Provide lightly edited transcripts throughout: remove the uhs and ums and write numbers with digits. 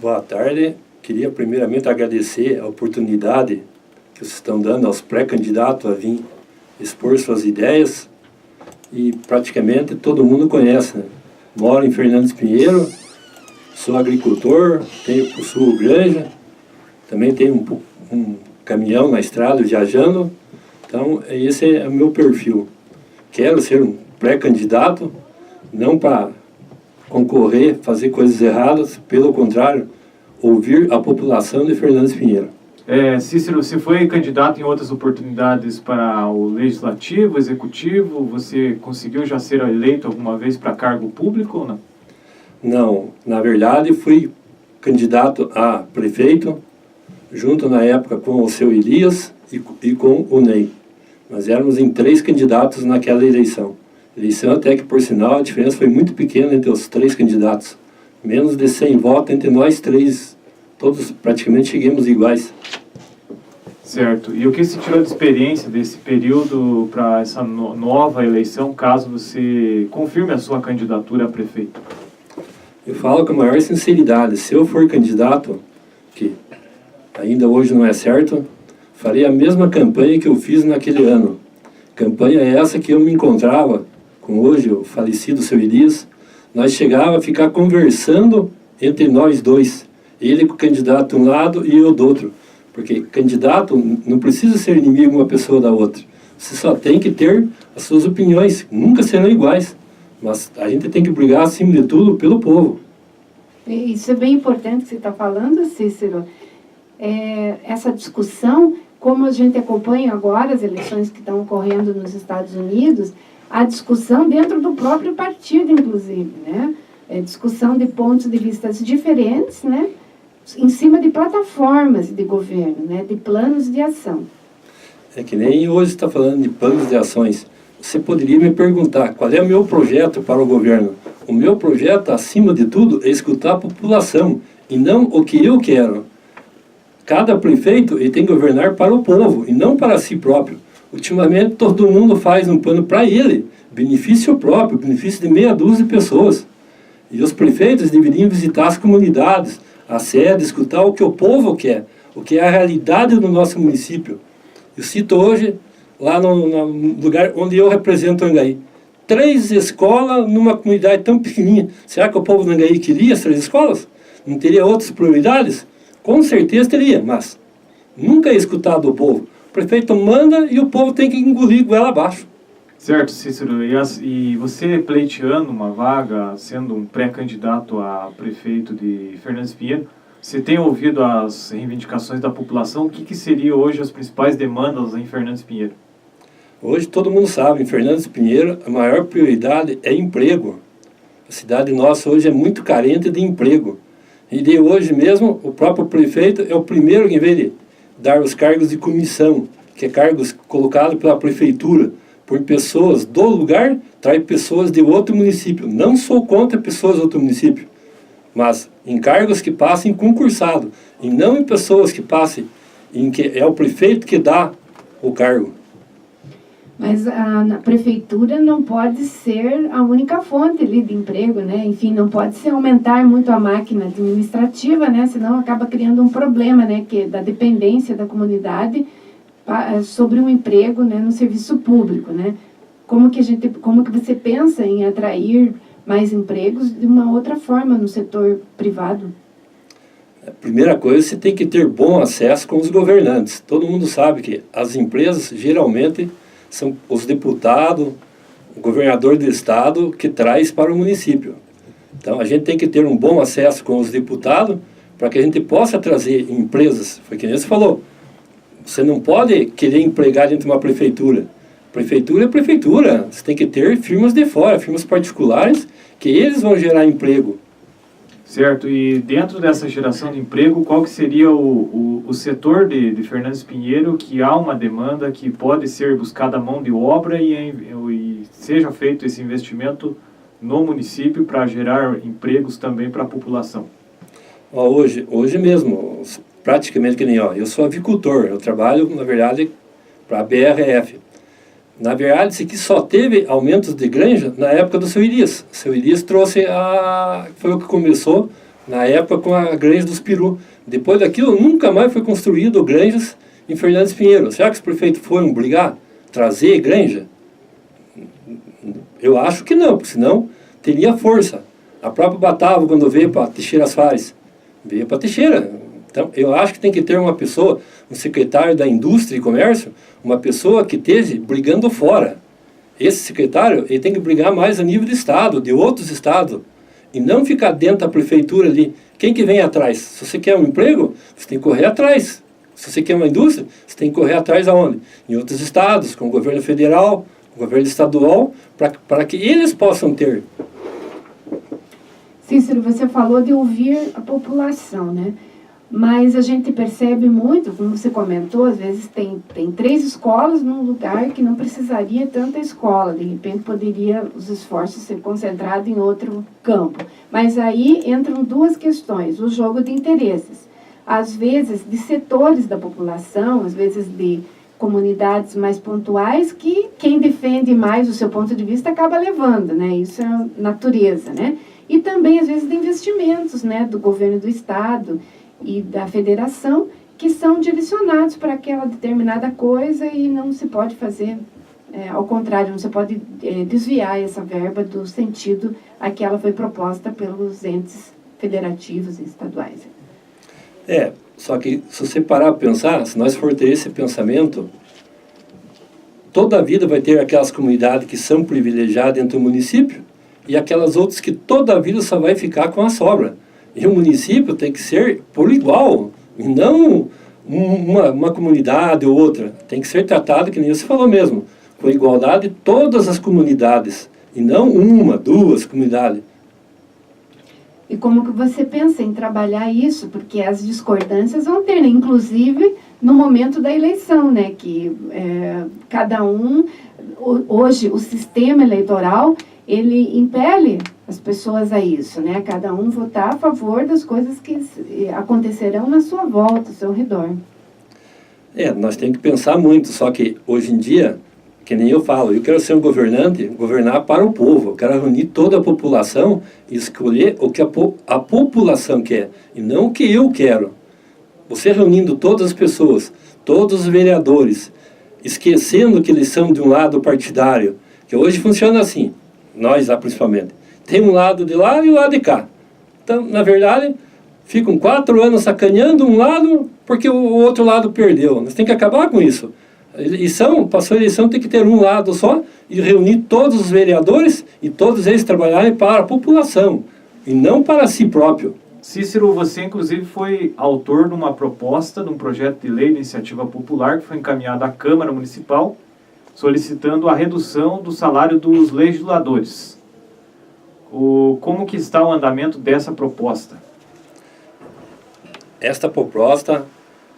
Boa tarde. Queria primeiramente agradecer a oportunidade que vocês estão dando aos pré-candidatos a vir expor suas ideias. E praticamente todo mundo conhece, né? Moro em Fernandes Pinheiro, sou agricultor, possuo granja, também tenho um caminhão na estrada viajando. Então, esse é o meu perfil. Quero ser um pré-candidato, não para concorrer, fazer coisas erradas, pelo contrário, ouvir a população de Fernandes Pinheiro. Cícero, você foi candidato em outras oportunidades para o Legislativo, Executivo? Você conseguiu já ser eleito alguma vez para cargo público ou não? Não, na verdade fui candidato a prefeito, junto na época com o seu Elias e com o Ney. Nós éramos em 3 candidatos naquela eleição. Eleição até que, por sinal, a diferença foi muito pequena entre os 3 candidatos. Menos de 100 votos entre nós 3. Todos praticamente chegamos iguais. Certo. E o que se tirou de experiência desse período para essa nova eleição, caso você confirme a sua candidatura a prefeito? Eu falo com a maior sinceridade. Se eu for candidato, que ainda hoje não é certo, farei a mesma campanha que eu fiz naquele ano. Campanha essa que eu me encontrava com hoje o falecido seu Elias. Nós chegávamos a ficar conversando entre nós dois. Ele com o candidato de um lado e eu do outro. Porque candidato não precisa ser inimigo uma pessoa da outra. Você só tem que ter as suas opiniões. Nunca serão iguais. Mas a gente tem que brigar, acima de tudo, pelo povo. Isso é bem importante que você está falando, Cícero. Essa discussão, como a gente acompanha agora as eleições que estão ocorrendo nos Estados Unidos, a discussão dentro do próprio partido, inclusive, né? Discussão de pontos de vista diferentes, né? Em cima de plataformas de governo, né? De planos de ação. É que nem hoje está falando de planos de ações. Você poderia me perguntar qual é o meu projeto para o governo. O meu projeto, acima de tudo, é escutar a população e não o que eu quero. Cada prefeito ele tem que governar para o povo e não para si próprio. Ultimamente, todo mundo faz um plano para ele, benefício próprio, benefício de meia dúzia de pessoas. E os prefeitos deveriam visitar as comunidades, a sede, escutar o que o povo quer, o que é a realidade do nosso município. Eu cito hoje, lá no lugar onde eu represento Angaí, 3 escolas numa comunidade tão pequenininha. Será que o povo de Angaí queria as 3 escolas? Não teria outras prioridades? Com certeza teria, mas nunca é escutado o povo. O prefeito manda e o povo tem que engolir goela abaixo. Certo, Cícero. E você pleiteando uma vaga, sendo um pré-candidato a prefeito de Fernandes Pinheiro, você tem ouvido as reivindicações da população? O que seriam hoje as principais demandas em Fernandes Pinheiro? Hoje todo mundo sabe, em Fernandes Pinheiro a maior prioridade é emprego. A cidade nossa hoje é muito carente de emprego. E de hoje mesmo, o próprio prefeito é o primeiro que, em vez de dar os cargos de comissão, que é cargos colocados pela prefeitura, por pessoas do lugar, traz pessoas de outro município. Não sou contra pessoas de outro município, mas em cargos que passem concursado, e não em pessoas que passem, em que é o prefeito que dá o cargo. Mas a prefeitura não pode ser a única fonte ali de emprego, né? Enfim, não pode se aumentar muito a máquina administrativa, né? Senão acaba criando um problema, né? Que é da dependência da comunidade sobre um emprego, né? No serviço público, né? Como que você pensa em atrair mais empregos de uma outra forma no setor privado? A primeira coisa, você tem que ter bom acesso com os governantes. Todo mundo sabe que as empresas geralmente são os deputados, o governador do estado que traz para o município. Então a gente tem que ter um bom acesso com os deputados para que a gente possa trazer empresas. Foi que nem você falou, você não pode querer empregar dentro de uma prefeitura. Prefeitura é prefeitura, você tem que ter firmas de fora, firmas particulares, que eles vão gerar emprego. Certo, e dentro dessa geração de emprego, qual que seria o setor de Fernandes Pinheiro que há uma demanda que pode ser buscada a mão de obra e seja feito esse investimento no município para gerar empregos também para a população? Hoje mesmo, praticamente que nem eu sou avicultor, eu trabalho, na verdade, para a BRF. Na verdade, isso aqui só teve aumentos de granja na época do seu Elias. O seu Elias trouxe foi o que começou na época com a granja dos Peru. Depois daquilo, nunca mais foi construído granjas em Fernandes Pinheiro. Será que os prefeitos foram obrigar a trazer granja? Eu acho que não, porque senão teria força. A própria Batavo, quando veio para Teixeira Fares, veio para Teixeira. Então, eu acho que tem que ter uma pessoa, um secretário da Indústria e Comércio, uma pessoa que esteja brigando fora. Esse secretário, ele tem que brigar mais a nível de Estado, de outros estados, e não ficar dentro da prefeitura ali. Quem que vem atrás? Se você quer um emprego, você tem que correr atrás. Se você quer uma indústria, você tem que correr atrás aonde? Em outros estados, com o governo federal, com o governo estadual, para que eles possam ter. Cícero, você falou de ouvir a população, né? Mas a gente percebe muito, como você comentou, às vezes tem 3 escolas num lugar que não precisaria tanta escola, de repente poderia os esforços ser concentrados em outro campo. Mas aí entram 2 questões, o jogo de interesses. Às vezes de setores da população, às vezes de comunidades mais pontuais, que quem defende mais o seu ponto de vista acaba levando, né? Isso é natureza, né? E também, às vezes, de investimentos, né? Do governo do estado e da federação, que são direcionados para aquela determinada coisa e não se pode fazer, ao contrário, não se pode desviar essa verba do sentido a que ela foi proposta pelos entes federativos e estaduais. Só que se você parar para pensar, se nós for ter esse pensamento, toda a vida vai ter aquelas comunidades que são privilegiadas dentro do município e aquelas outras que toda a vida só vai ficar com a sobra. E o município tem que ser por igual, e não uma comunidade ou outra. Tem que ser tratado, que nem você falou mesmo, com igualdade de todas as comunidades, e não 1, 2 comunidades. E como que você pensa em trabalhar isso? Porque as discordâncias vão ter, né? Inclusive no momento da eleição, né? Que cada um, hoje o sistema eleitoral, ele impele as pessoas a isso, né? Cada um votar a favor das coisas que acontecerão na sua volta, ao seu redor. Nós temos que pensar muito, só que hoje em dia, que nem eu falo, eu quero ser um governante, governar para o povo, eu quero reunir toda a população e escolher o que a população quer, e não o que eu quero. Você reunindo todas as pessoas, todos os vereadores, esquecendo que eles são de um lado partidário, que hoje funciona assim, nós lá principalmente, tem um lado de lá e um lado de cá. Então, na verdade, ficam 4 anos sacaneando um lado porque o outro lado perdeu. Nós temos que acabar com isso. Passou a eleição, tem que ter um lado só e reunir todos os vereadores e todos eles trabalharem para a população e não para si próprio. Cícero, você inclusive foi autor de uma proposta, de um projeto de lei de iniciativa popular que foi encaminhado à Câmara Municipal, solicitando a redução do salário dos legisladores. Como que está o andamento dessa proposta? Esta proposta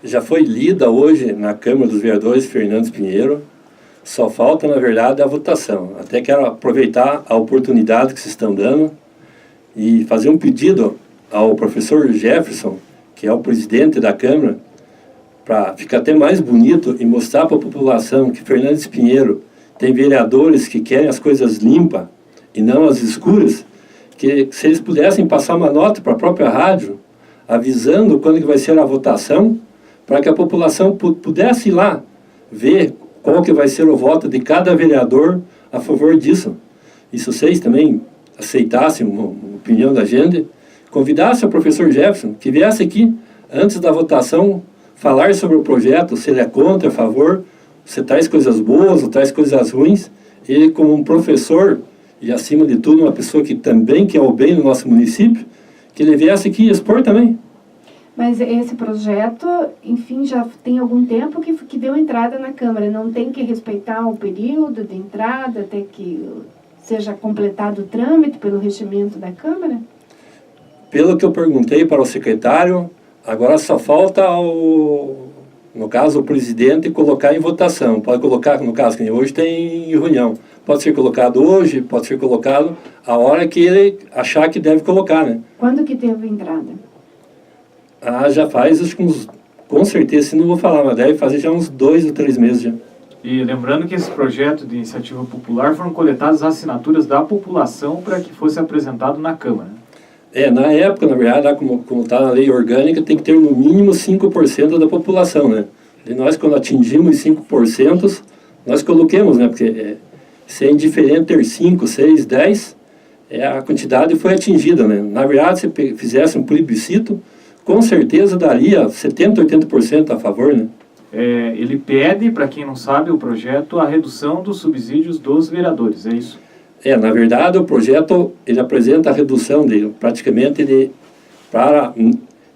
já foi lida hoje na Câmara dos Vereadores Fernandes Pinheiro. Só falta, na verdade, a votação. Até quero aproveitar a oportunidade que vocês estão dando e fazer um pedido ao professor Jefferson, que é o presidente da Câmara, para ficar até mais bonito e mostrar para a população que Fernandes Pinheiro tem vereadores que querem as coisas limpas e não as escuras, que se eles pudessem passar uma nota para a própria rádio, avisando quando que vai ser a votação, para que a população pudesse ir lá ver qual que vai ser o voto de cada vereador a favor disso. E se vocês também aceitassem uma opinião da gente, convidassem o professor Jefferson, que viesse aqui, antes da votação, falar sobre o projeto, se ele é contra, a favor, se traz coisas boas ou traz coisas ruins. Ele, como um professor, e acima de tudo, uma pessoa que também quer o bem no nosso município, que ele viesse aqui expor também. Mas esse projeto, enfim, já tem algum tempo que deu entrada na Câmara. Não tem que respeitar o período de entrada até que seja completado o trâmite pelo regimento da Câmara? Pelo que eu perguntei para o secretário, agora só falta, no caso, o presidente colocar em votação. Pode colocar, no caso, que hoje tem reunião. Pode ser colocado hoje, pode ser colocado a hora que ele achar que deve colocar, né? Quando que teve entrada? Já faz, acho que com certeza, se não vou falar, mas deve fazer já uns 2 ou 3 meses já. E lembrando que esse projeto de iniciativa popular foram coletadas as assinaturas da população para que fosse apresentado na Câmara. Na época, na verdade, como está na lei orgânica, tem que ter no mínimo 5% da população, né? E nós, quando atingimos 5%, nós coloquemos, né? Porque se é indiferente ter 5, 6, 10, a quantidade foi atingida, né? Na verdade, se fizesse um plebiscito, com certeza daria 70%, 80% a favor, né? Ele pede, para quem não sabe, o projeto, a redução dos subsídios dos vereadores, é isso? Na verdade, o projeto, ele apresenta a redução dele, praticamente,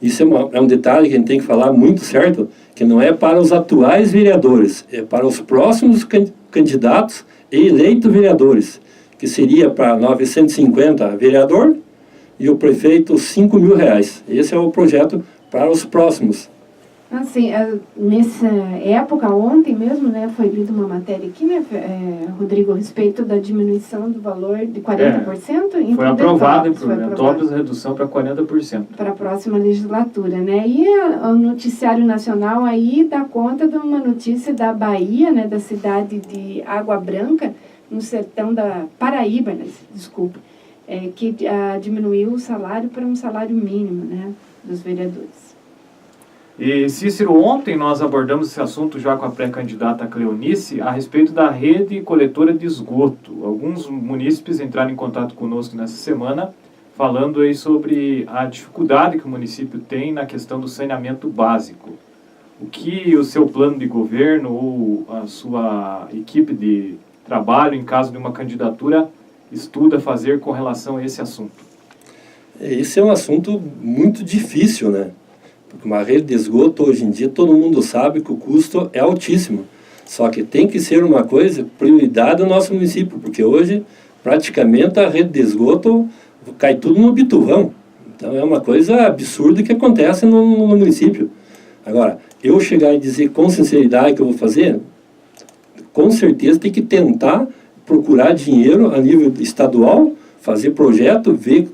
isso é um detalhe que a gente tem que falar muito certo, que não é para os atuais vereadores, é para os próximos candidatos e eleitos vereadores, que seria para 950 vereador e o prefeito R$5.000. Esse é o projeto para os próximos. Assim, nessa época, ontem mesmo, né, foi lida uma matéria aqui, né, Rodrigo, a respeito da diminuição do valor de 40%. Foi aprovado em Proventópolis a redução para 40%. Para a próxima legislatura, né? E o Noticiário Nacional aí dá conta de uma notícia da Bahia, né, da cidade de Água Branca, no sertão da Paraíba, né, desculpa, que diminuiu o salário para um salário mínimo, né, dos vereadores. E, Cícero, ontem nós abordamos esse assunto já com a pré-candidata Cleonice a respeito da rede coletora de esgoto. Alguns munícipes entraram em contato conosco nessa semana falando aí sobre a dificuldade que o município tem na questão do saneamento básico. O que o seu plano de governo ou a sua equipe de trabalho, em caso de uma candidatura, estuda fazer com relação a esse assunto? Esse é um assunto muito difícil, né? Porque uma rede de esgoto, hoje em dia, todo mundo sabe que o custo é altíssimo. Só que tem que ser uma coisa, prioridade do nosso município, porque hoje, praticamente, a rede de esgoto cai tudo no bituvão. Então, é uma coisa absurda que acontece no município. Agora, eu chegar e dizer com sinceridade que eu vou fazer, com certeza tem que tentar procurar dinheiro a nível estadual, fazer projeto, ver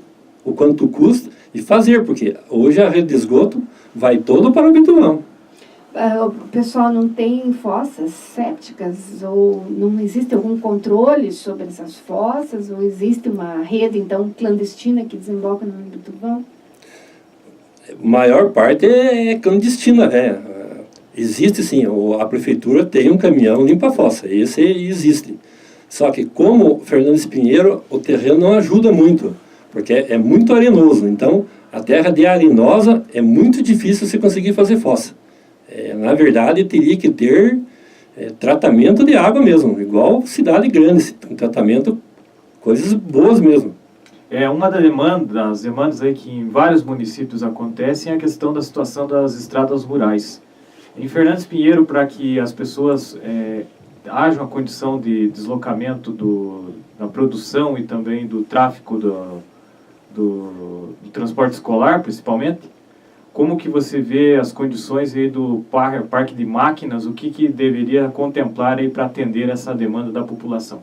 o quanto custa e fazer, porque hoje a rede de esgoto vai todo para o bituvão. O pessoal não tem fossas sépticas ou não existe algum controle sobre essas fossas ou existe uma rede, então, clandestina que desemboca no bituvão? A maior parte é clandestina, né? Existe sim, a prefeitura tem um caminhão limpa-fossa, esse existe. Só que como Fernandes Pinheiro, o terreno não ajuda muito, porque é muito arenoso, então a terra de arenosa é muito difícil você conseguir fazer fossa. Na verdade, teria que ter tratamento de água mesmo, igual cidade grande, um tratamento, coisas boas mesmo. Uma das demandas aí que em vários municípios acontecem é a questão da situação das estradas rurais. Em Fernandes Pinheiro, para que as pessoas haja uma condição de deslocamento da produção e também do tráfego do transporte escolar, principalmente, como que você vê as condições aí do parque de máquinas, o que deveria contemplar aí para atender essa demanda da população?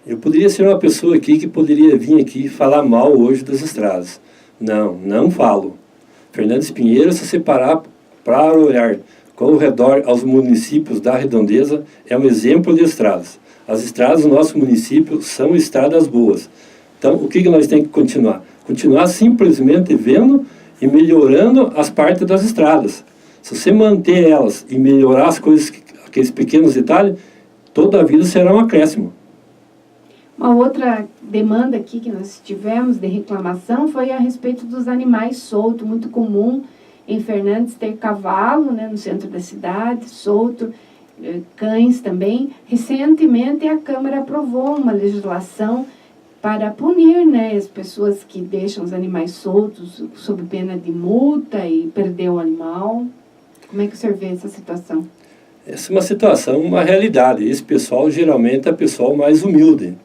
Eu poderia ser uma pessoa aqui que poderia vir aqui falar mal hoje das estradas. Não falo. Fernandes Pinheiro, se separar para olhar com o redor aos municípios da redondeza, é um exemplo de estradas. As estradas do nosso município são estradas boas. Então, o que nós temos que continuar? Continuar simplesmente vendo e melhorando as partes das estradas. Se você manter elas e melhorar as coisas, aqueles pequenos detalhes, toda a vida será um acréscimo. Uma outra demanda aqui que nós tivemos de reclamação foi a respeito dos animais soltos, muito comum em Fernandes ter cavalo, né, no centro da cidade, solto, cães também. Recentemente a Câmara aprovou uma legislação para punir, né, as pessoas que deixam os animais soltos sob pena de multa e perder o animal. Como é que o senhor vê essa situação? Essa é uma situação, uma realidade. Esse pessoal geralmente é pessoal mais humilde.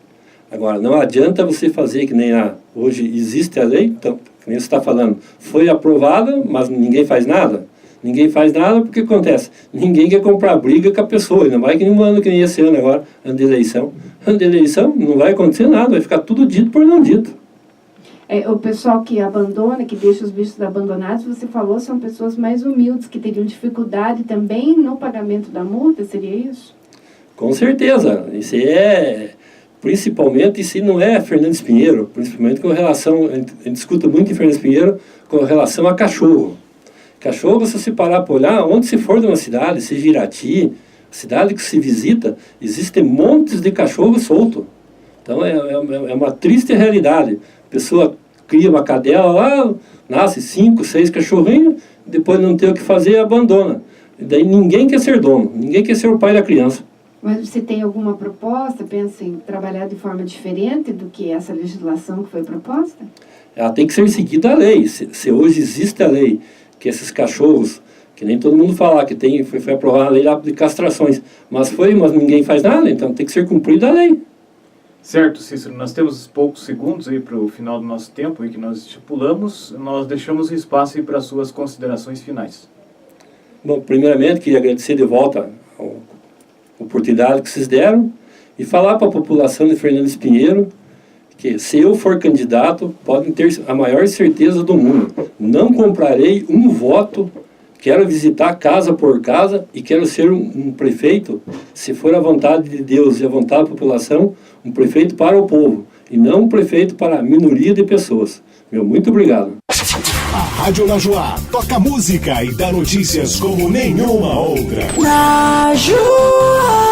Agora, não adianta você fazer que nem hoje existe a lei, então, que nem você está falando, foi aprovada, mas ninguém faz nada. Ninguém faz nada porque acontece. Ninguém quer comprar briga com a pessoa, ainda mais que um ano que nem esse ano agora, ano de eleição. Ano de eleição não vai acontecer nada, vai ficar tudo dito por não dito. O pessoal que abandona, que deixa os bichos abandonados, você falou, são pessoas mais humildes, que teriam dificuldade também no pagamento da multa, seria isso? Com certeza. Isso principalmente, isso não é Fernandes Pinheiro, principalmente com relação, a gente escuta muito em Fernandes Pinheiro, com relação a cachorro. Cachorro, se você parar para olhar, onde se for de uma cidade, seja Irati, cidade que se visita, existem montes de cachorro solto. Então é uma triste realidade. A pessoa cria uma cadela lá, nasce 5, 6 cachorrinhos, depois não tem o que fazer e abandona. E daí ninguém quer ser dono, ninguém quer ser o pai da criança. Mas você tem alguma proposta? Pensa em trabalhar de forma diferente do que essa legislação que foi proposta? Ela tem que ser seguida a lei. Se hoje existe a lei, que esses cachorros, que nem todo mundo fala, que foi aprovada a lei de castrações, mas ninguém faz nada, então tem que ser cumprida a lei. Certo, Cícero, nós temos poucos segundos aí para o final do nosso tempo aí que nós estipulamos, nós deixamos espaço aí para as suas considerações finais. Bom, primeiramente, queria agradecer de volta a oportunidade que vocês deram e falar para a população de Fernandes Pinheiro que, se eu for candidato, podem ter a maior certeza do mundo. Não comprarei um voto, quero visitar casa por casa e quero ser um prefeito, se for a vontade de Deus e a vontade da população, um prefeito para o povo e não um prefeito para a minoria de pessoas. Muito obrigado. A Rádio Najuá toca música e dá notícias como nenhuma outra. Najuá.